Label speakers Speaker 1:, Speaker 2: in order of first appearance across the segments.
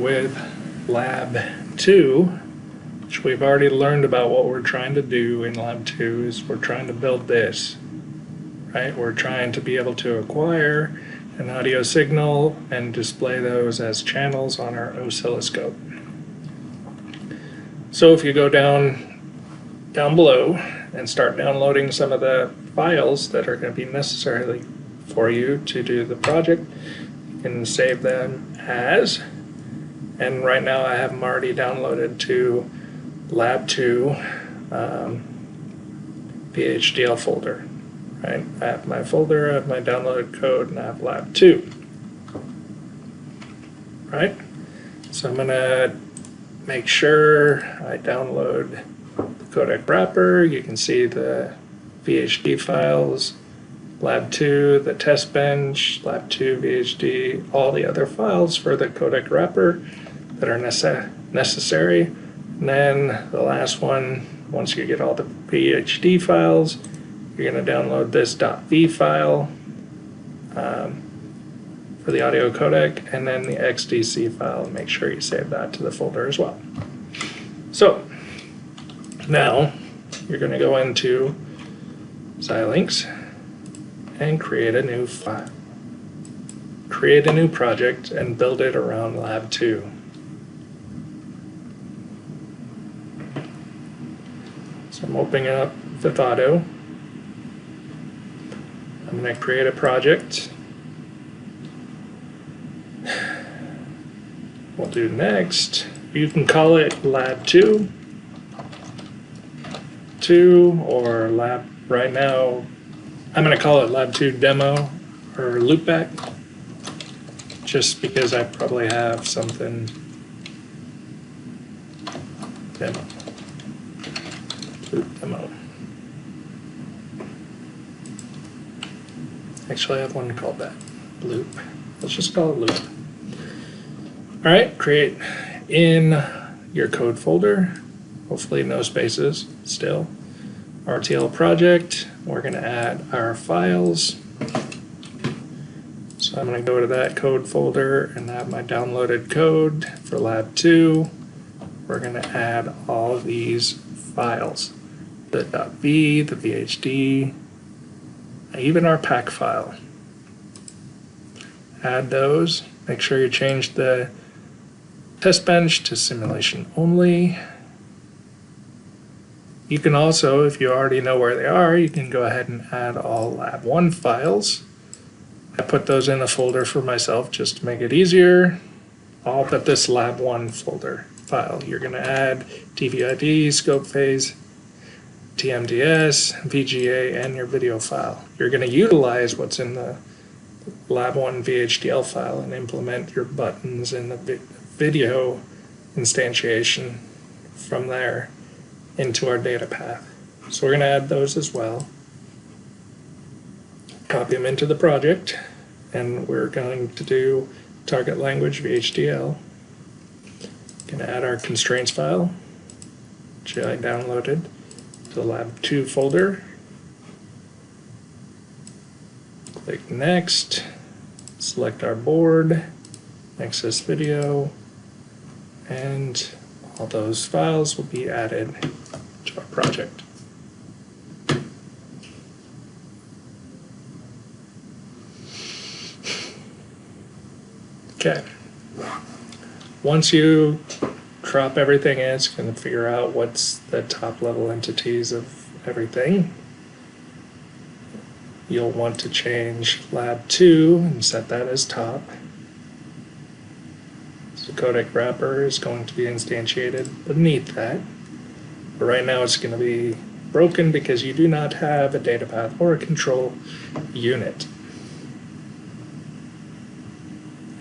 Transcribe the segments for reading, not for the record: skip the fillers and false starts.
Speaker 1: with Lab 2, which we've already learned about what we're trying to do in Lab 2 is we're trying to build this, right? We're trying to be able to acquire an audio signal and display those as channels on our oscilloscope. So if you go down below and start downloading some of the files that are going to be necessary for you to do the project, you can save them as, and right now I have them already downloaded to Lab 2 VHDL folder. Right? I have my folder, I have my downloaded code, and I have Lab 2. Right? So I'm going to make sure I download the codec wrapper. You can see the VHD files, Lab 2, the test bench, Lab 2 VHD, all the other files for the codec wrapper that are necessary. And then the last one, once you get all the VHD files, you're going to download this .v file for the audio codec, and then the XDC file. Make sure you save that to the folder as well. So now you're going to go into Xilinx and create a new file. Create a new project and build it around Lab 2. So I'm opening up Vivado. I'm going to create a project. We'll do next. You can call it Lab 2, or Lab, right now, I'm going to call it Lab 2 Demo or Loopback, just because I probably have something demo. Loop demo. Actually, I have one called that, Loop. Let's just call it Loop. All right, create in your code folder, hopefully no spaces still. RTL project, we're going to add our files. So I'm going to go to that code folder and have my downloaded code for Lab 2. We're going to add all of these files, the .v, the VHD, even our pack file. Add those. Make sure you change the test bench to simulation only. You can also, if you already know where they are, you can go ahead and add all Lab 1 files. I put those in a folder for myself just to make it easier. All but this Lab 1 folder file. You're going to add TVID, scope phase, TMDS, VGA, and your video file. You're going to utilize what's in the Lab 1 VHDL file and implement your buttons in the video instantiation from there into our data path. So we're going to add those as well. Copy them into the project, and we're going to do target language VHDL. Going to add our constraints file, which I downloaded to the Lab 2 folder. Click Next, select our board, access video, and all those files will be added to our project. Okay. Once you drop everything in, it's going to figure out what's the top level entities of everything. You'll want to change Lab 2 and set that as top. So codec wrapper is going to be instantiated beneath that. But right now it's going to be broken because you do not have a data path or a control unit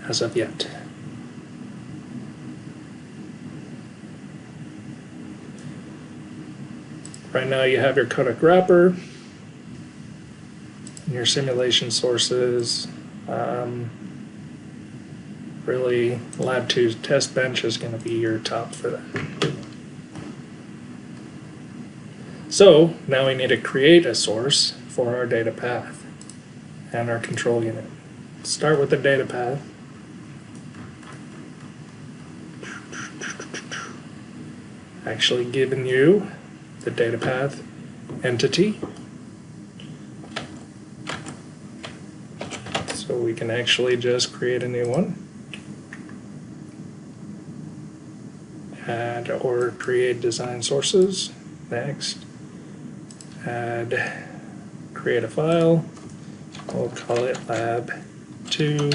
Speaker 1: as of yet. Right now you have your codec wrapper and your simulation sources. Really, Lab 2's test bench is going to be your top for that. So now we need to create a source for our data path and our control unit. Start with the data path. actually given you the data path entity. So we can actually just create a new one. Add or create design sources. Next. Add, create a file. We'll call it lab2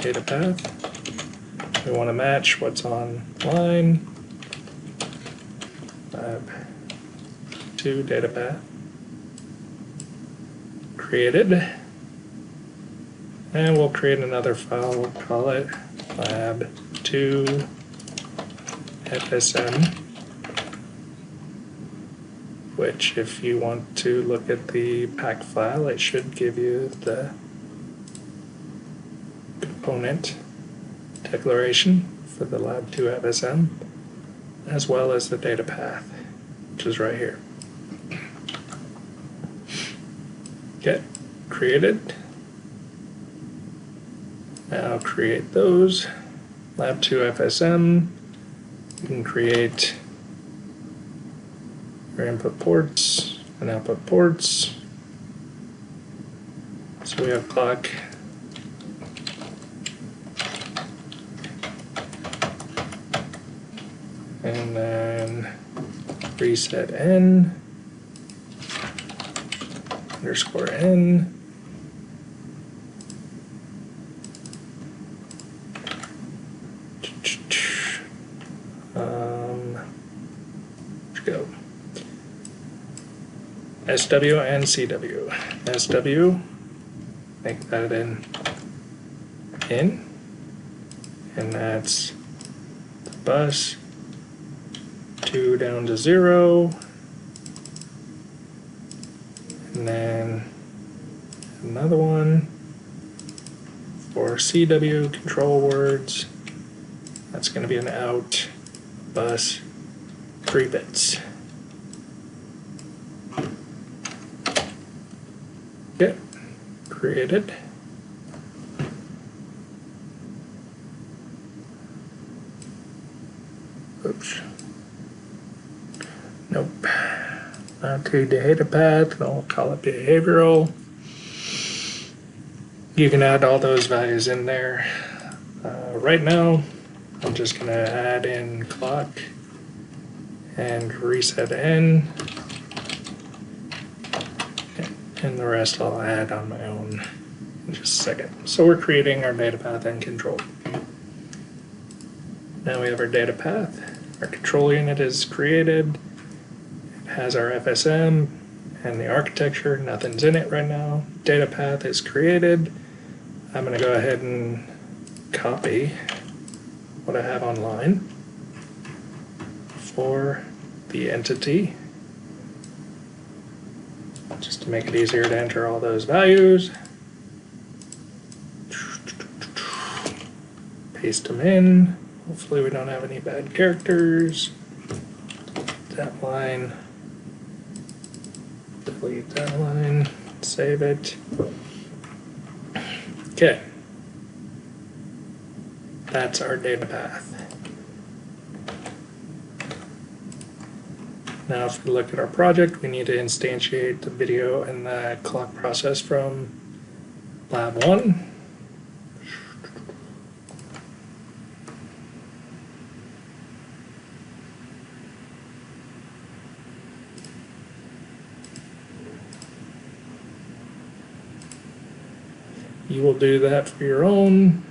Speaker 1: data path. We want to match what's on line. Lab2 data path. Created. And we'll create another file. We'll call it lab2 FSM, which if you want to look at the pack file, it should give you the component declaration for the lab2 FSM, as well as the data path, which is right here. Okay, created. Now create those. Lab2 FSM. You can create your input ports and output ports. So we have clock, and then reset n, underscore n. Go. SW and CW. SW, make that in, and that's the bus 2 down to 0, and then another one for CW control words. That's going to be an out bus 3 bits. Okay, created. Oops. Nope. Not to data path, I'll call it behavioral. You can add all those values in there. Right now, I'm just going to add in clock and reset n, and the rest I'll add on my own in just a second. So we're creating our data path and control. Now we have our data path. Our control unit is created. It has our FSM and the architecture. Nothing's in it right now. Data path is created. I'm going to go ahead and copy what I have online for the entity, just to make it easier to enter all those values. Paste them in. Hopefully we don't have any bad characters. That line. Delete that line. Save it. Okay. That's our data path. Now if we look at our project, we need to instantiate the video and the clock process from lab 1. You will do that for your own.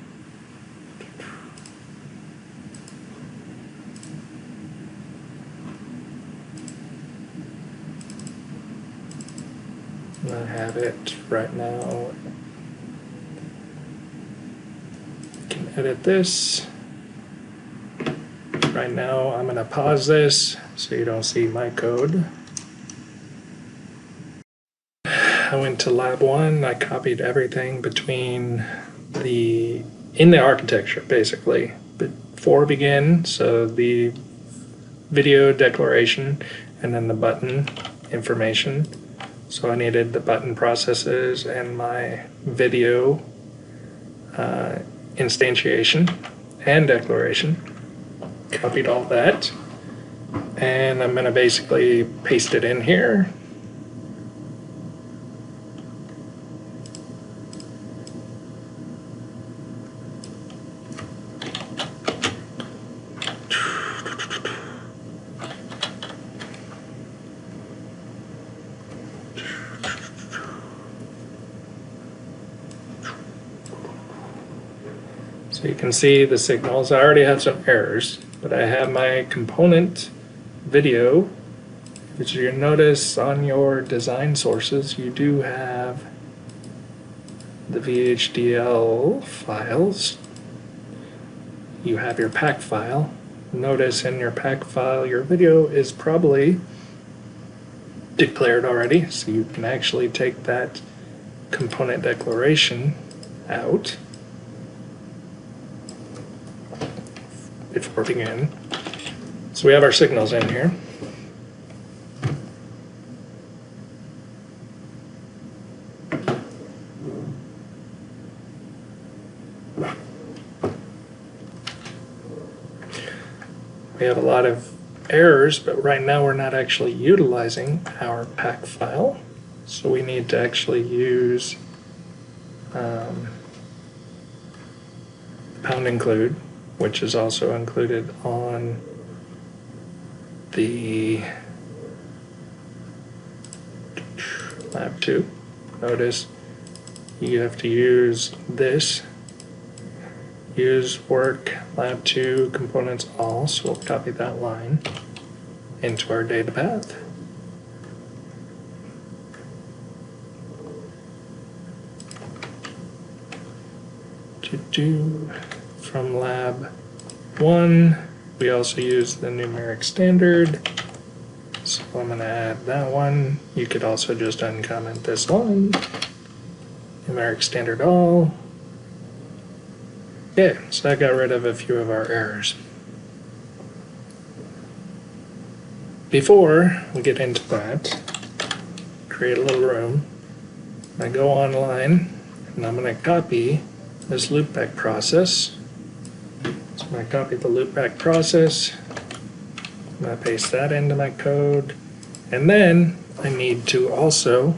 Speaker 1: I have it right now. I can edit this. Right now I'm going to pause this so you don't see my code. I went to lab 1, I copied everything between in the architecture basically, before begin, so the video declaration and then the button information. So I needed the button processes and my video instantiation and declaration. copied all that, and I'm going to basically paste it in here. So you can see the signals. I already have some errors, but I have my component video, which you notice on your design sources, you do have the VHDL files. You have your pack file. Notice in your pack file, your video is probably declared already, so you can actually take that component declaration out before begin. So we have our signals in here. We have a lot of errors, but right now we're not actually utilizing our pack file. So we need to actually use pound include, which is also included on the lab 2. Notice you have to use this. Use work lab 2 components all, so we'll copy that line into our data path. From lab 1, we also use the numeric standard, so I'm going to add that one. You could also just uncomment this line, numeric standard all. Okay, so that got rid of a few of our errors. Before we get into that, create a little room. I go online and I'm going to copy this loopback process. So I'm going to copy the loopback process. I'm going to paste that into my code. And then I need to also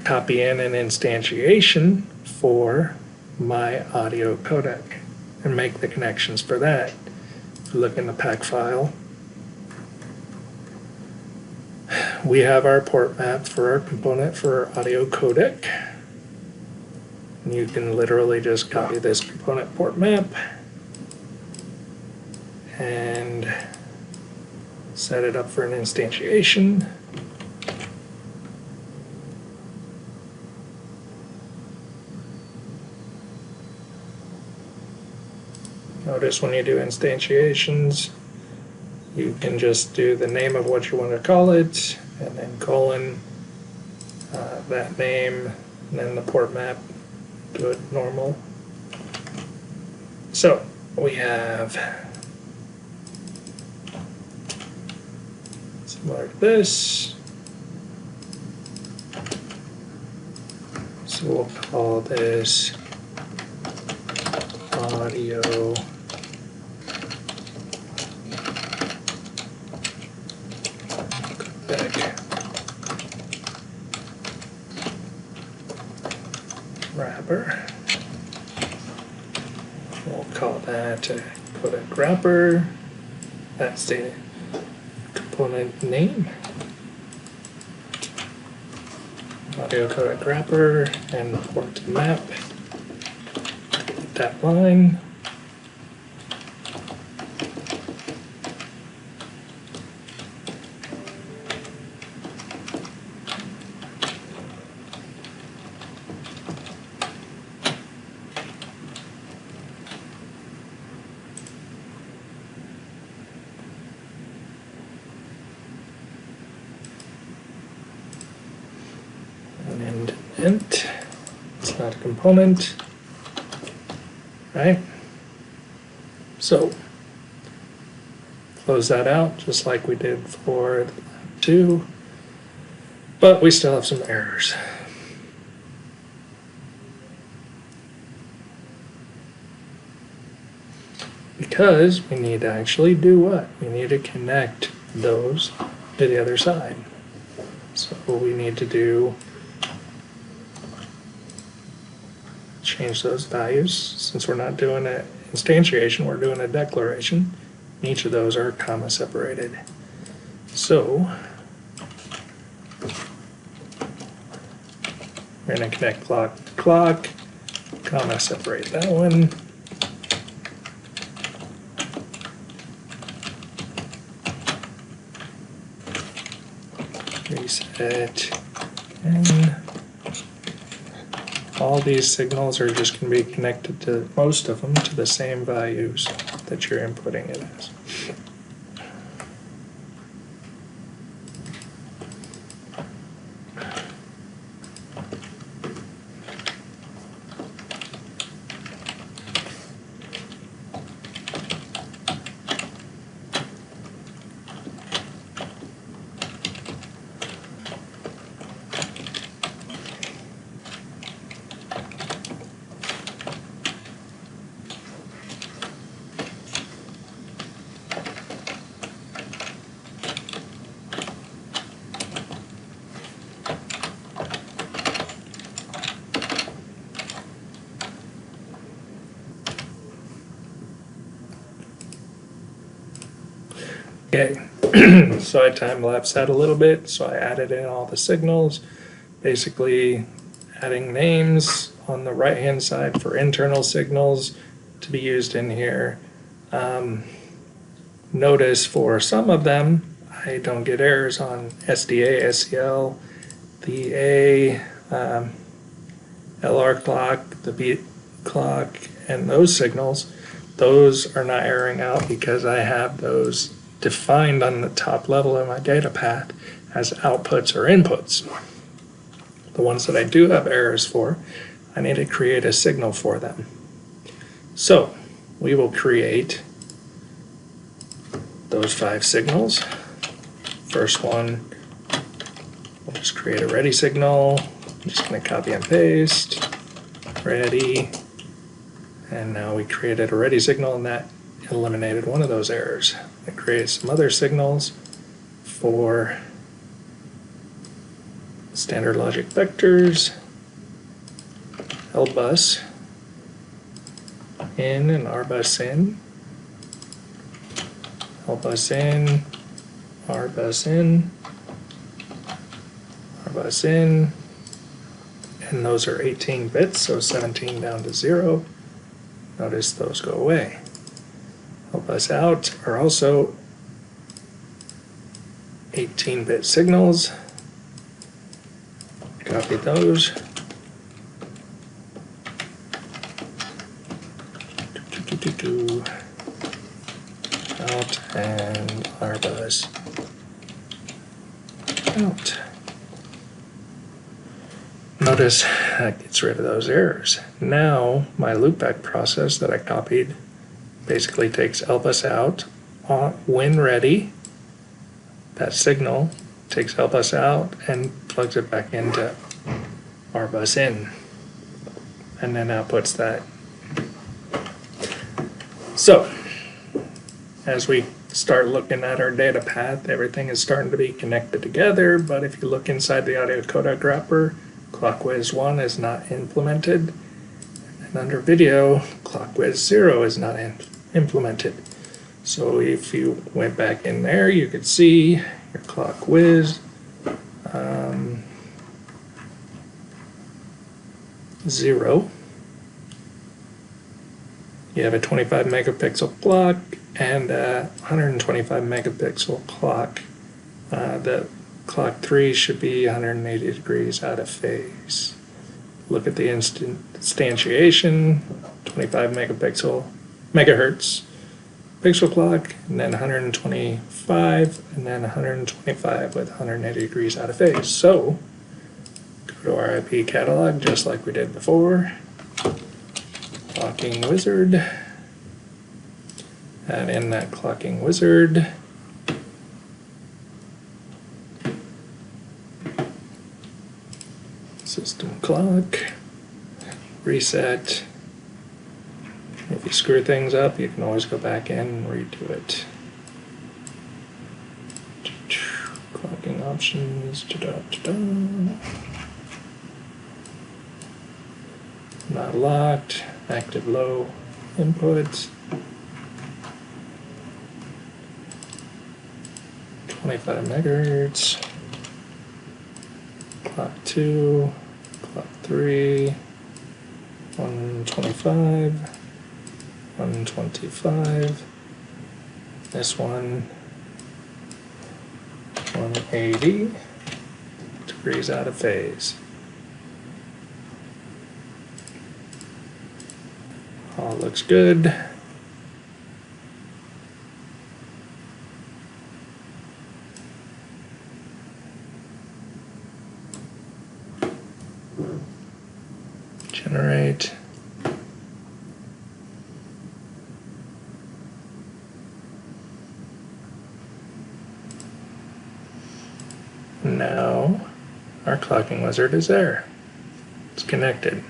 Speaker 1: copy in an instantiation for my audio codec and make the connections for that. If you look in the pack file, we have our port map for our component for our audio codec. And you can literally just copy this component port map and set it up for an instantiation. Notice when you do instantiations, you can just do the name of what you want to call it, and then colon that name, and then the port map, do it normal. So we have similar to this. So we'll call this audio codec wrapper. We'll call that codec wrapper. That's the component name. Audio codec wrapper and port map. That line. And int, it's not a component, right? So close that out just like we did for the lab 2, but we still have some errors. because we need to actually do what? We need to connect those to the other side. So we need to do, change those values. Since we're not doing an instantiation, we're doing a declaration. Each of those are comma separated. So we're going to connect clock to clock, comma separate that one. Reset, and all these signals are just going to be connected to, most of them, to the same values that you're inputting it as. Okay, so I time-lapsed that a little bit, so I added in all the signals, basically adding names on the right-hand side for internal signals to be used in here. Notice for some of them, I don't get errors on SDA, SCL, the A, LR clock, the beat clock, and those signals. Those are not erroring out because I have those defined on the top level of my data path as outputs or inputs. The ones that I do have errors for, I need to create a signal for them. So we will create those 5 signals. First one, we'll just create a ready signal. I'm just going to copy and paste, ready, and now we created a ready signal, and that eliminated one of those errors. I created some other signals for standard logic vectors, LBus in and RBus in, LBus in, RBus in, RBus in, and those are 18 bits, so 17 down to 0. Notice those go away. LBus out are also 18-bit signals. Copy those. Out and RBus out. Notice that gets rid of those errors. Now my loopback process that I copied basically takes LBus out when ready. That signal takes LBus out and plugs it back into RBus in, and then outputs that. So as we start looking at our data path, everything is starting to be connected together, but if you look inside the audio codec wrapper, ClockWiz 1 is not implemented, and under video, ClockWiz 0 is not implemented. So if you went back in there, you could see your ClockWiz 0. You have a 25 megapixel clock and a 125 megapixel clock. The clock 3 should be 180 degrees out of phase. Look at the instantiation, 25 megahertz pixel clock, and then 125, and then 125 with 180 degrees out of phase. So go to our IP catalog just like we did before. Clocking wizard. Add in that clocking wizard. System clock. Reset. If you screw things up, you can always go back in and redo it. Clocking options. Not locked. Active low inputs. 25 megahertz. Clock 2. Clock 3. 125. 125. This one. 180 degrees out of phase. All looks good. Generate. Now our clocking wizard is there. It's connected.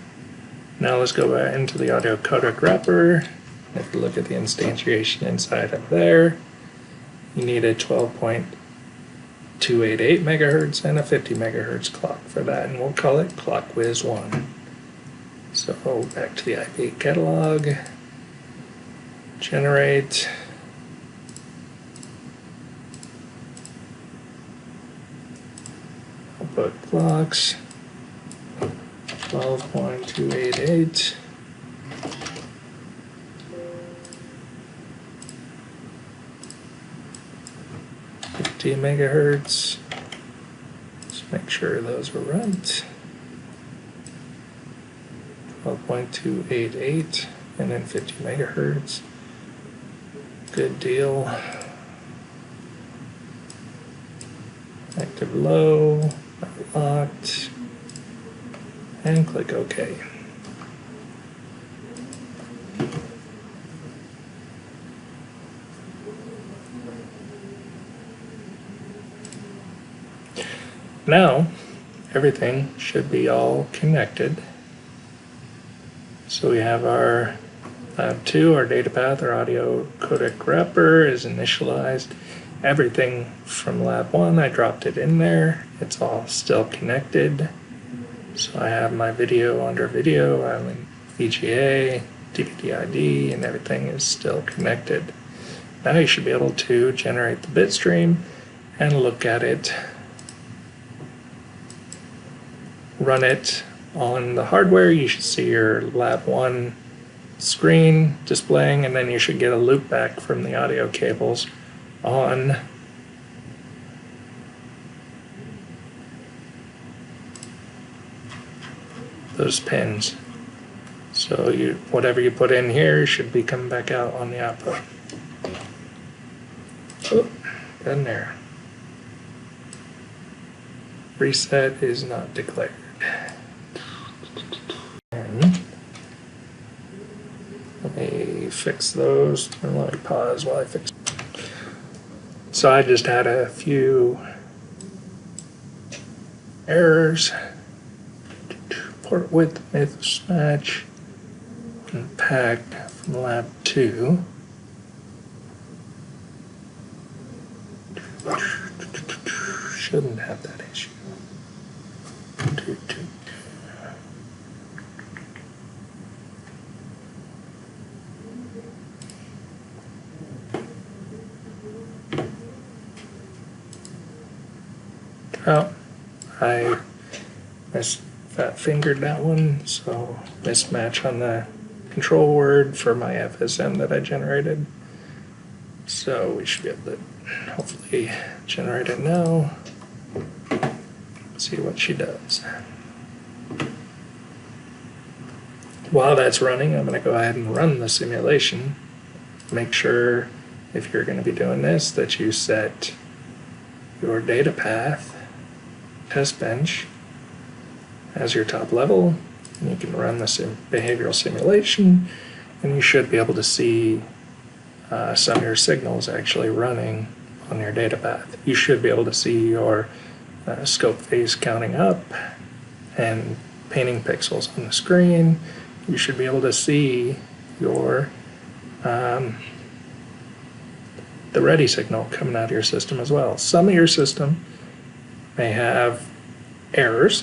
Speaker 1: Now let's go back into the audio codec wrapper. If you look at the instantiation inside of there, you need a 12.288 megahertz and a 50 megahertz clock for that, and we'll call it ClockWiz1. So back to the IP catalog, generate. Output clocks, 12.288. Megahertz. Let's make sure those are right. 12.288 and then 50 megahertz. Good deal. Active low, locked, and click OK. Now, everything should be all connected. So we have our Lab 2, our data path, our audio codec wrapper is initialized. Everything from Lab 1, I dropped it in there. It's all still connected. So I have my video under video, I have VGA, DVD ID, and everything is still connected. Now you should be able to generate the bit stream and look at it, run it on the hardware. You should see your Lab 1 screen displaying, and then you should get a loop back from the audio cables on those pins. So whatever you put in here should be coming back out on the output. Oh, in there. Reset is not declared. And let me fix those. Let me pause while I fix. So I just had a few errors. Port width mismatch unpacked from Lab 2. Shouldn't have that issue. Oh, I fat fingered that one, so mismatch on the control word for my FSM that I generated. So we should be able to hopefully generate it now. See what she does. While that's running, I'm going to go ahead and run the simulation. Make sure, if you're going to be doing this, that you set your data path test bench as your top level. And you can run the behavioral simulation, and you should be able to see some of your signals actually running on your data path. You should be able to see your scope phase counting up and painting pixels on the screen. You should be able to see your the ready signal coming out of your system as well. Some of your system may have errors,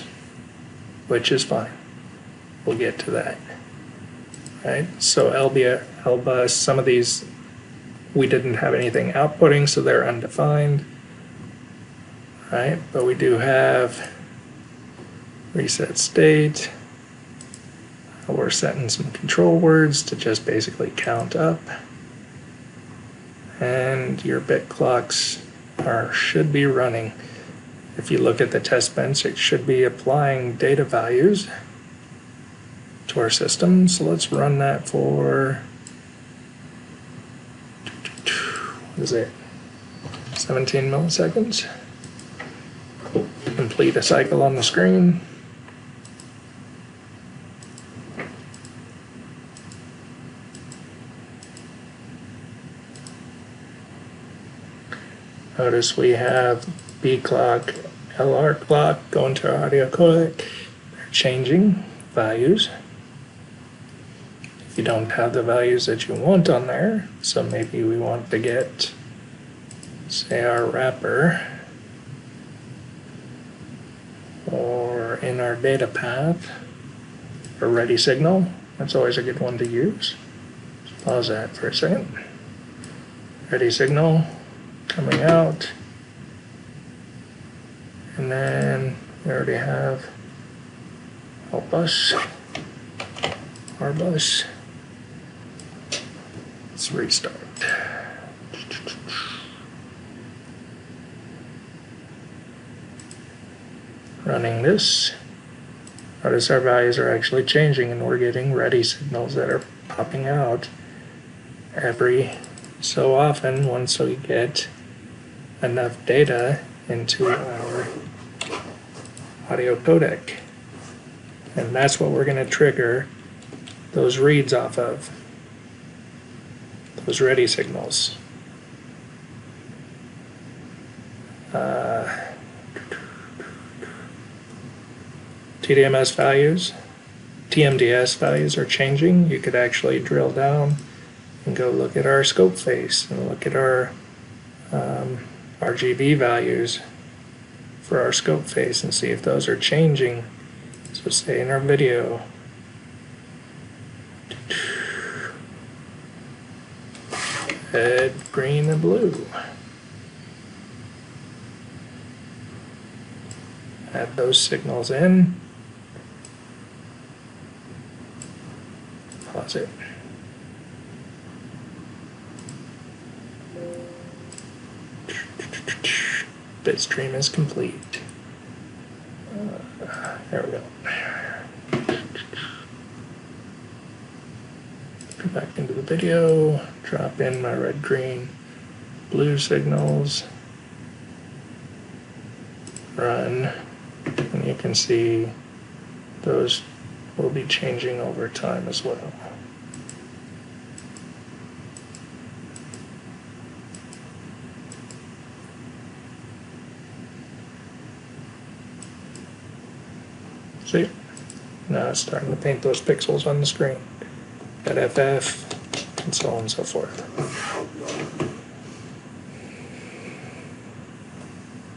Speaker 1: which is fine. We'll get to that. Right? So LBus, some of these we didn't have anything outputting, so they're undefined. Right? But we do have reset state. We're setting some control words to just basically count up. And your bit clocks should be running. If you look at the test bench, it should be applying data values to our system. So let's run that for, what is it, 17 milliseconds. Complete a cycle on the screen. Notice we have B clock, LR clock going to our audio codec. They're changing values. If you don't have the values that you want on there, so maybe we want to get, say, our wrapper, or in our data path, a ready signal. That's always a good one to use. Just pause that for a second. Ready signal coming out, and then we already have L bus, R bus. Let's restart. Running this. Notice our values are actually changing, and we're getting ready signals that are popping out every so often once we get enough data into our audio codec. And that's what we're going to trigger those reads off of, those ready signals. TDMS values, TMDS values are changing. You could actually drill down and go look at our scope face and look at our RGB values for our scope face and see if those are changing. So say in our video, red, green, and blue. Add those signals in. Pause it. Bitstream is complete. There we go. Go back into the video, drop in my red, green, blue signals, run, and you can see those will be changing over time as well. See? Now it's starting to paint those pixels on the screen. Got FF, and so on and so forth.